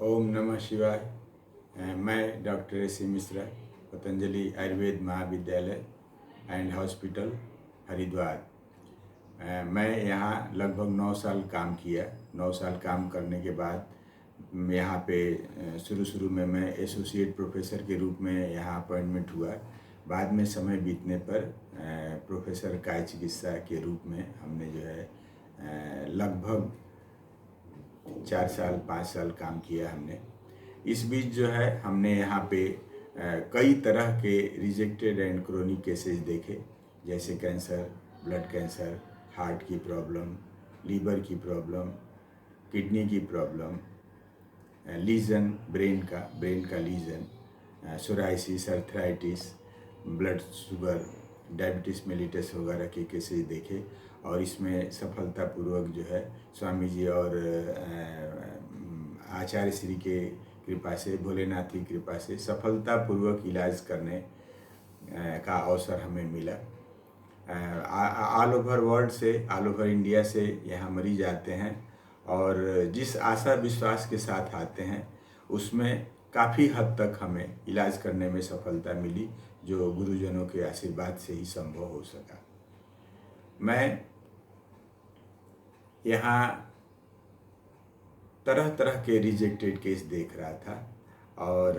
ओम नमः शिवाय। मैं डॉक्टर एस मिश्रा, पतंजलि आयुर्वेद महाविद्यालय एंड हॉस्पिटल हरिद्वार। मैं यहाँ लगभग 9 साल काम किया। 9 साल काम करने के बाद यहाँ पे शुरू में मैं एसोसिएट प्रोफेसर के रूप में यहाँ अपॉइंटमेंट हुआ। बाद में समय बीतने पर प्रोफेसर काय चिकित्सा के रूप में हमने जो है लगभग 4 साल 5 साल काम किया हमने। इस बीच जो है हमने यहाँ पे कई तरह के रिजेक्टेड एंड क्रोनिक केसेस देखे, जैसे कैंसर, ब्लड कैंसर, हार्ट की प्रॉब्लम, लीवर की प्रॉब्लम, किडनी की प्रॉब्लम, लीजन ब्रेन का lesion, psoriasis, arthritis, blood sugar, diabetes mellitus वगैरह के केसेस देखे। और इसमें सफलतापूर्वक जो है स्वामी जी और आचार्य श्री के कृपा से, भोलेनाथ की कृपा से सफलतापूर्वक इलाज करने का अवसर हमें मिला। ऑल ओवर वर्ल्ड से, ऑल ओवर इंडिया से यहाँ मरीज आते हैं और जिस आशा विश्वास के साथ आते हैं उसमें काफ़ी हद तक हमें इलाज करने में सफलता मिली, जो गुरुजनों के आशीर्वाद से ही संभव हो सका। मैं यहाँ तरह तरह के रिजेक्टेड केस देख रहा था और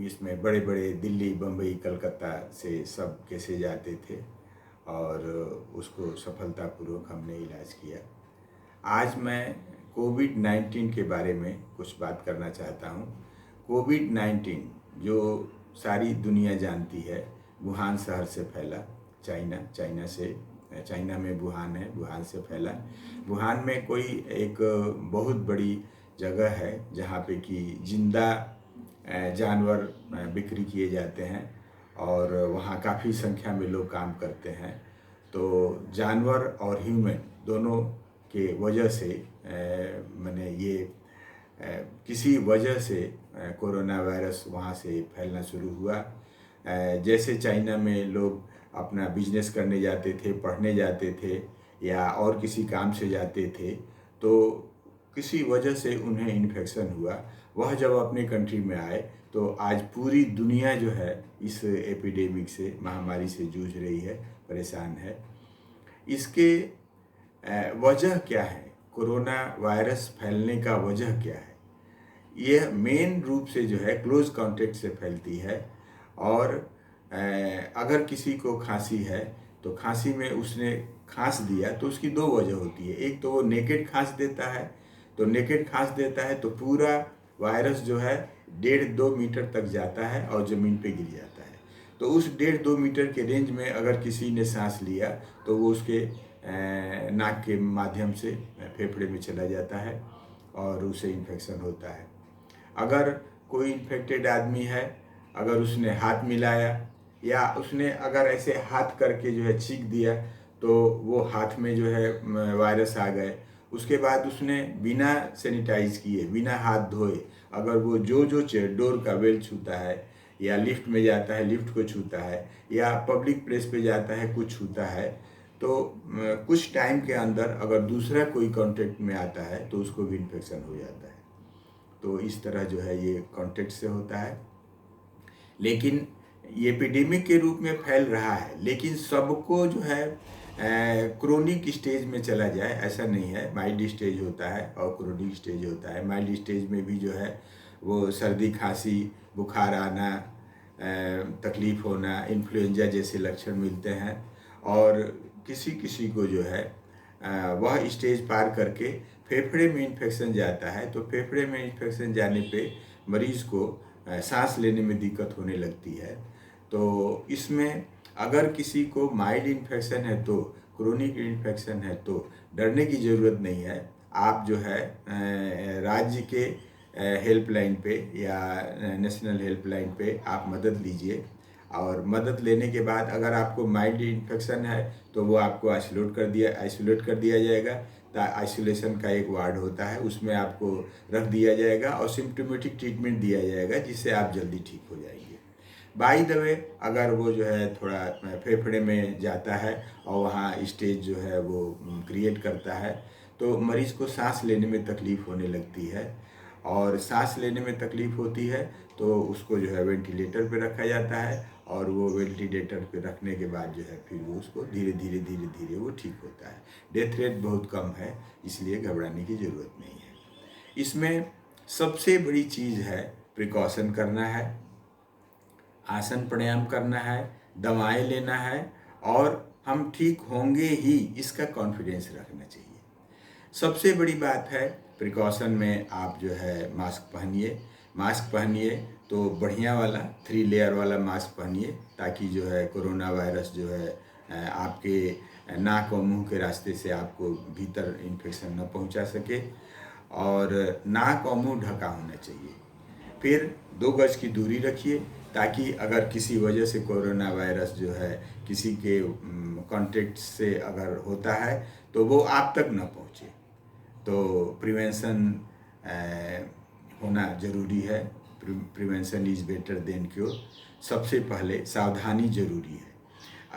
इसमें बड़े बड़े दिल्ली, बम्बई, कलकत्ता से सब केसेज आते थे और उसको सफलतापूर्वक हमने इलाज किया। आज मैं कोविड-19 के बारे में कुछ बात करना चाहता हूँ। कोविड-19 जो सारी दुनिया जानती है, वुहान शहर से फैला, चाइना में वुहान है, वुहान से फैला। वुहान में कोई एक बहुत बड़ी जगह है जहाँ पे कि जिंदा जानवर बिक्री किए जाते हैं और वहाँ काफ़ी संख्या में लोग काम करते हैं। तो जानवर और ह्यूमन दोनों के वजह से मैंने ये किसी वजह से कोरोना वायरस वहाँ से फैलना शुरू हुआ। जैसे चाइना में लोग अपना बिजनेस करने जाते थे, पढ़ने जाते थे या और किसी काम से जाते थे, तो किसी वजह से उन्हें इन्फेक्शन हुआ। वह जब अपने कंट्री में आए तो आज पूरी दुनिया जो है इस एपिडेमिक से, महामारी से जूझ रही है, परेशान है। इसके वजह क्या है? कोरोना वायरस फैलने का वजह क्या है? यह मेन रूप से जो है क्लोज कॉन्टेक्ट से फैलती है। और अगर किसी को खांसी है तो खांसी में उसने खांस दिया तो उसकी दो वजह होती है। एक तो वो नेकेड खांस देता है, तो नेकेड खांस देता है तो पूरा वायरस जो है 1.5-2 मीटर तक जाता है और ज़मीन पे गिर जाता है। तो उस 1.5-2 मीटर के रेंज में अगर किसी ने सांस लिया तो वो उसके नाक के माध्यम से फेफड़े में चला जाता है और उसे इन्फेक्शन होता है। अगर कोई इन्फेक्टेड आदमी है, अगर उसने हाथ मिलाया या उसने अगर ऐसे हाथ करके जो है छींक दिया तो वो हाथ में जो है वायरस आ गए। उसके बाद उसने बिना सैनिटाइज किए, बिना हाथ धोए, अगर वो जो डोर का बेल छूता है या लिफ्ट में जाता है, लिफ्ट को छूता है या पब्लिक प्लेस पे जाता है, कुछ छूता है, तो कुछ टाइम के अंदर अगर दूसरा कोई कांटेक्ट में आता है तो उसको भी इन्फेक्शन हो जाता है। तो इस तरह जो है ये कांटेक्ट से होता है। लेकिन ये एपिडेमिक के रूप में फैल रहा है, लेकिन सबको जो है क्रोनिक स्टेज में चला जाए ऐसा नहीं है। माइल्ड स्टेज होता है और क्रोनिक स्टेज होता है। माइल्ड स्टेज में भी जो है वो सर्दी, खांसी, बुखार आना, तकलीफ़ होना, इन्फ्लुएंजा जैसे लक्षण मिलते हैं। और किसी किसी को जो है वह स्टेज पार करके फेफड़े में इन्फेक्शन जाता है, तो फेफड़े में इन्फेक्शन जाने पे मरीज़ को सांस लेने में दिक्कत होने लगती है। तो इसमें अगर किसी को माइल्ड इन्फेक्शन है, तो क्रोनिक इन्फेक्शन है, तो डरने की ज़रूरत नहीं है। आप जो है राज्य के हेल्पलाइन पे या नेशनल हेल्पलाइन पे आप मदद लीजिए और मदद लेने के बाद अगर आपको माइल्ड इन्फेक्शन है तो वो आपको आइसोलेट कर दिया जाएगा। आइसोलेशन का एक वार्ड होता है, उसमें आपको रख दिया जाएगा और सिम्प्टोमेटिक ट्रीटमेंट दिया जाएगा, जिससे आप जल्दी ठीक हो जाएंगे। बाय द वे, अगर वो जो है थोड़ा फेफड़े में जाता है और वहाँ स्टेज जो है वो क्रिएट करता है, तो मरीज़ को सांस लेने में तकलीफ़ होने लगती है और सांस लेने में तकलीफ़ होती है तो उसको जो है वेंटिलेटर पे रखा जाता है, और वो वेंटिलेटर पे रखने के बाद जो है फिर वो उसको धीरे धीरे वो ठीक होता है। डेथ रेट बहुत कम है, इसलिए घबराने की ज़रूरत नहीं है। इसमें सबसे बड़ी चीज़ है प्रिकॉशन करना है, आसन प्राणायाम करना है, दवाएं लेना है, और हम ठीक होंगे ही इसका कॉन्फिडेंस रखना चाहिए। सबसे बड़ी बात है प्रिकॉशन में आप जो है मास्क पहनिए तो बढ़िया वाला 3 लेयर वाला मास्क पहनिए, ताकि जो है कोरोना वायरस जो है आपके नाक और मुंह के रास्ते से आपको भीतर इन्फेक्शन न पहुंचा सके, और नाक और मुंह ढका होना चाहिए। फिर 2 गज की दूरी रखिए, ताकि अगर किसी वजह से कोरोना वायरस जो है किसी के कांटेक्ट से अगर होता है तो वो आप तक न पहुँचे। तो प्रिवेंशन होना ज़रूरी है। Prevention is better than cure. सबसे पहले सावधानी ज़रूरी है।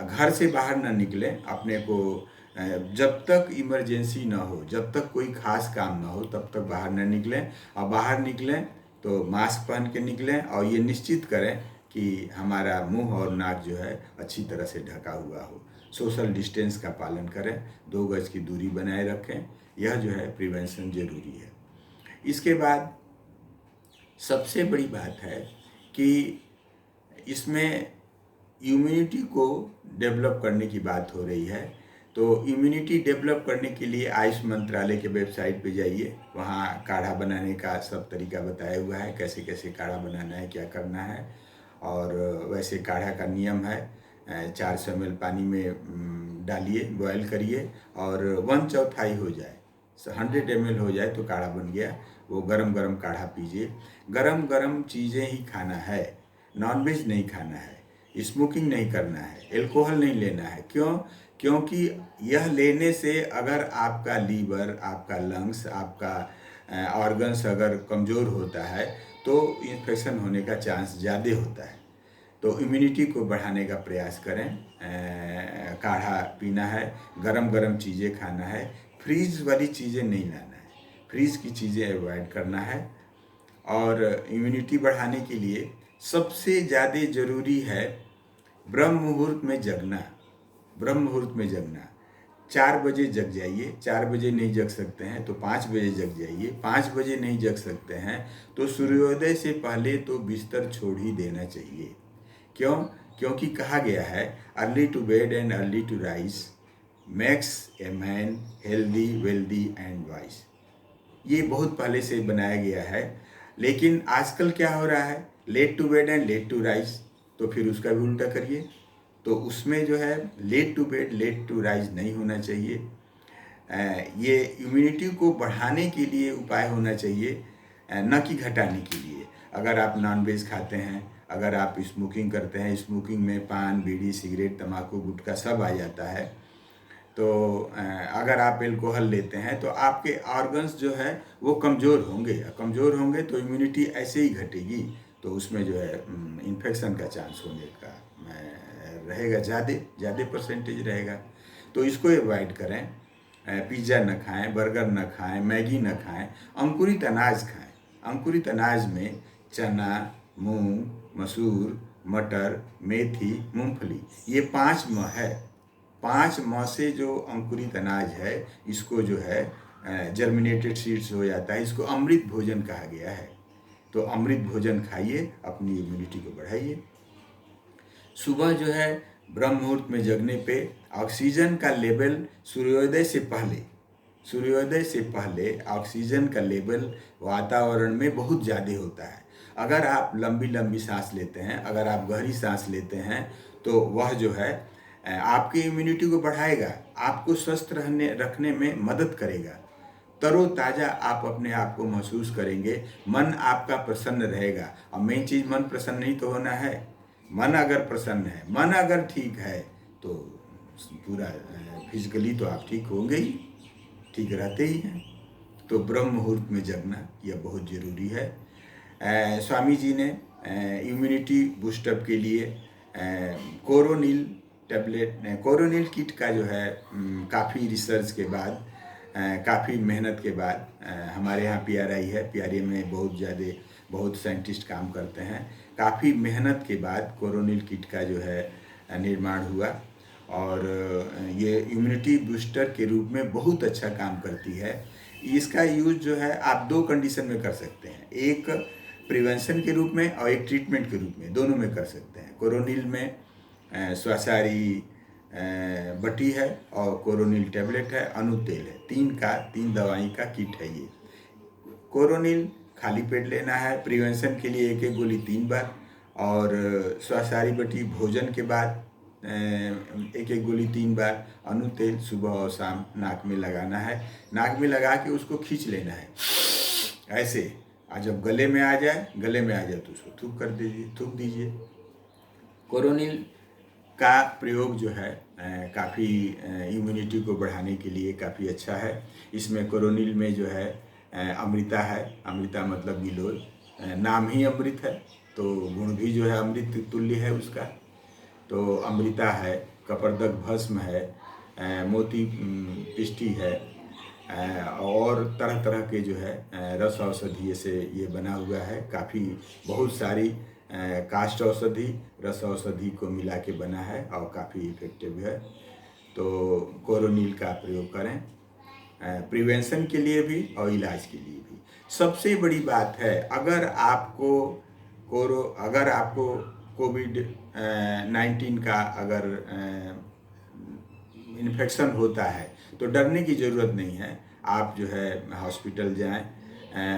घर से बाहर ना निकलें, अपने को जब तक इमरजेंसी ना हो, जब तक कोई खास काम ना हो तब तक बाहर ना निकलें, और बाहर निकलें तो मास्क पहन के निकलें, और ये निश्चित करें कि हमारा मुंह और नाक जो है अच्छी तरह से ढका हुआ हो। सोशल डिस्टेंस का पालन करें, 2 गज की दूरी बनाए रखें, यह जो है प्रिवेंशन ज़रूरी है। इसके बाद सबसे बड़ी बात है कि इसमें इम्यूनिटी को डेवलप करने की बात हो रही है। तो इम्यूनिटी डेवलप करने के लिए आयुष मंत्रालय के वेबसाइट पे जाइए, वहाँ काढ़ा बनाने का सब तरीका बताया हुआ है, कैसे कैसे काढ़ा बनाना है, क्या करना है। और वैसे काढ़ा का नियम है, 400 ml पानी में डालिए, बॉयल करिए, और 1/4 हो जाए, 100 ml हो जाए तो काढ़ा बन गया। वो गरम गरम काढ़ा पीजिए। गरम गरम चीज़ें ही खाना है, नॉनवेज नहीं खाना है, स्मोकिंग नहीं करना है, एल्कोहल नहीं लेना है। क्यों? क्योंकि यह लेने से अगर आपका लीवर, आपका लंग्स, आपका ऑर्गन्स अगर कमज़ोर होता है तो इन्फेक्शन होने का चांस ज़्यादा होता है। तो इम्यूनिटी को बढ़ाने का प्रयास करें। काढ़ा पीना है, गरम गरम चीज़ें खाना है, फ्रीज वाली चीज़ें नहीं लाना है, फ्रीज की चीज़ें अवॉइड करना है। और इम्यूनिटी बढ़ाने के लिए सबसे ज़्यादा ज़रूरी है ब्रह्म मुहूर्त में जगना। ब्रह्म मुहूर्त में जगना, 4 बजे जग जाइए। 4 बजे नहीं जग सकते हैं तो 5 बजे जग जाइए। 5 बजे नहीं जग सकते हैं तो सूर्योदय से पहले तो बिस्तर छोड़ ही देना चाहिए। क्यों? क्योंकि कहा गया है early to bed and early to rise makes a man healthy, wealthy and wise. ये बहुत पहले से बनाया गया है, लेकिन आजकल क्या हो रहा है, late to bed and late to rise, तो फिर उसका भी उल्टा करिए। तो उसमें जो है late to bed late to rise नहीं होना चाहिए। ये इम्यूनिटी को बढ़ाने के लिए उपाय होना चाहिए, न कि घटाने के लिए। अगर आप नॉनवेज खाते हैं, अगर आप स्मोकिंग करते हैं, स्मोकिंग में पान, बीड़ी, सिगरेट, तम्बाकू, गुटखा सब आ जाता है। तो अगर आप एल्कोहल लेते हैं तो आपके ऑर्गन्स जो है वो कमज़ोर होंगे तो इम्यूनिटी ऐसे ही घटेगी, तो उसमें जो है इन्फेक्शन का चांस होने का रहेगा, ज़्यादा परसेंटेज रहेगा। तो इसको अवॉइड करें। पिज़्ज़ा न खाएं, बर्गर न खाएं, मैगी न खाएं, अंकुरित अनाज खाएं। अंकुरित अनाज में चना, मूंग, मसूर, मटर, मेथी, मूंगफली, ये 5 म है। 5 म से जो अंकुरित अनाज है, इसको जो है जर्मिनेटेड सीड्स हो जाता है, इसको अमृत भोजन कहा गया है। तो अमृत भोजन खाइए, अपनी इम्यूनिटी को बढ़ाइए। सुबह जो है ब्रह्म मुहूर्त में जगने पे ऑक्सीजन का लेवल सूर्योदय से पहले ऑक्सीजन का लेवल वातावरण में बहुत ज़्यादा होता है। अगर आप लंबी लंबी सांस लेते हैं, अगर आप गहरी सांस लेते हैं, तो वह जो है आपकी इम्यूनिटी को बढ़ाएगा, आपको स्वस्थ रखने में मदद करेगा। तरोताज़ा आप अपने आप को महसूस करेंगे, मन आपका प्रसन्न रहेगा। और मेन चीज़, मन प्रसन्न ही तो होना है। मन अगर प्रसन्न है, मन अगर ठीक है, तो पूरा फिजिकली तो आप ठीक होंगे ही, ठीक रहते ही हैं। तो ब्रह्म मुहूर्त में जगना यह बहुत ज़रूरी है। स्वामी जी ने इम्यूनिटी बूस्टअप के लिए कोरोनिल किट का जो है काफ़ी रिसर्च के बाद काफ़ी मेहनत के बाद हमारे यहाँ पीआरआई है, पीआरआई में बहुत साइंटिस्ट काम करते हैं। काफ़ी मेहनत के बाद कोरोनिल किट का जो है निर्माण हुआ और ये इम्यूनिटी बूस्टर के रूप में बहुत अच्छा काम करती है। इसका यूज़ जो है आप 2 कंडीशन में कर सकते हैं, एक प्रिवेंशन के रूप में और एक ट्रीटमेंट के रूप में, दोनों में कर सकते हैं। कोरोनिल में स्वासारी बटी है और कोरोनिल टैबलेट है, अनुतेल है, 3 दवाई का किट है ये। कोरोनिल खाली पेट लेना है, प्रिवेंशन के लिए 1 गोली 3 बार, और स्वासारी बटी भोजन के बाद 1 गोली 3 बार, अनुतेल सुबह और शाम नाक में लगाना है। नाक में लगा के उसको खींच लेना है ऐसे, और जब गले में आ जाए तो उसको थूक दीजिए। कोरोनिल का प्रयोग जो है काफ़ी इम्यूनिटी को बढ़ाने के लिए काफ़ी अच्छा है। इसमें कोरोनिल में जो है अमृता है, अमृता मतलब गिलोय, नाम ही अमृत है तो गुण भी जो है अमृत तुल्य है उसका। तो अमृता है, कपर्दक भस्म है, मोती पिष्टी है, और तरह तरह के जो है रस औषधि से ये बना हुआ है। काफ़ी बहुत सारी काष्ठ औषधि, रस औषधि को मिला के बना है और काफ़ी इफेक्टिव है। तो कोरोनिल का प्रयोग करें, प्रिवेंशन के लिए भी और इलाज के लिए भी। सबसे बड़ी बात है, अगर आपको कोविड-19 का अगर इन्फेक्शन होता है तो डरने की ज़रूरत नहीं है। आप जो है हॉस्पिटल जाएं,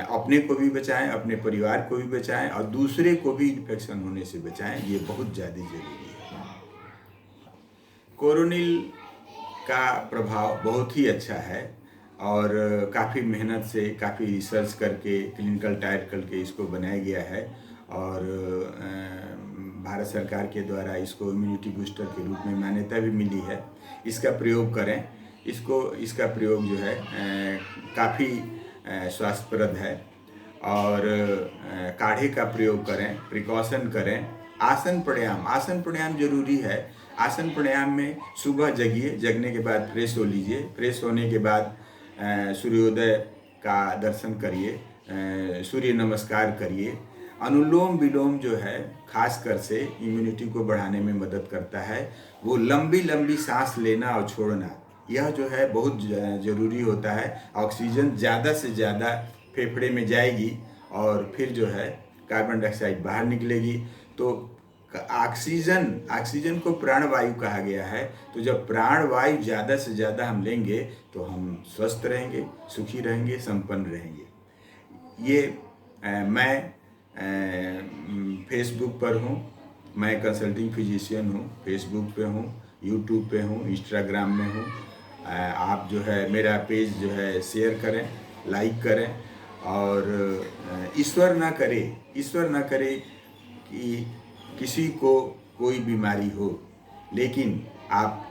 अपने को भी बचाएं, अपने परिवार को भी बचाएं और दूसरे को भी इन्फेक्शन होने से बचाएं, ये बहुत ज़्यादा ज़रूरी है। कोरोनिल का प्रभाव बहुत ही अच्छा है और काफ़ी मेहनत से, काफ़ी रिसर्च करके, क्लिनिकल ट्रायल करके इसको बनाया गया है और भारत सरकार के द्वारा इसको इम्यूनिटी बूस्टर के रूप में मान्यता भी मिली है। इसका प्रयोग करें, इसका प्रयोग जो है काफ़ी स्वास्थ्यप्रद है और काढ़े का प्रयोग करें, प्रिकॉशन करें। आसन प्राणायाम जरूरी है। आसन प्राणायाम में सुबह जगिए, जगने के बाद फ्रेश हो लीजिए, फ्रेश होने के बाद सूर्योदय का दर्शन करिए, सूर्य नमस्कार करिए। अनुलोम विलोम जो है खासकर से इम्यूनिटी को बढ़ाने में मदद करता है। वो लंबी लंबी सांस लेना और छोड़ना, यह जो है बहुत ज़रूरी होता है। ऑक्सीजन ज़्यादा से ज़्यादा फेफड़े में जाएगी और फिर जो है कार्बन डाइऑक्साइड बाहर निकलेगी। तो ऑक्सीजन को प्राणवायु कहा गया है। तो जब प्राणवायु ज़्यादा से ज़्यादा हम लेंगे तो हम स्वस्थ रहेंगे, सुखी रहेंगे, संपन्न रहेंगे। ये मैं फेसबुक पर हूँ, मैं कंसल्टिंग फिजिशियन हूँ, फेसबुक पे हूँ, यूट्यूब पे हूँ, इंस्टाग्राम में हूँ। आप जो है मेरा पेज जो है शेयर करें, लाइक करें और ईश्वर ना करे कि किसी को कोई बीमारी हो, लेकिन आप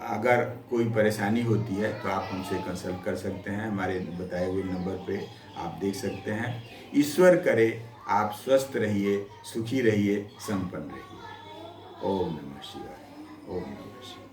अगर कोई परेशानी होती है तो आप हमसे कंसल्ट कर सकते हैं। हमारे बताए हुए नंबर पे आप देख सकते हैं। ईश्वर करे आप स्वस्थ रहिए, सुखी रहिए, संपन्न रहिए। ओम नमः शिवाय। ओम नमः शिवाय।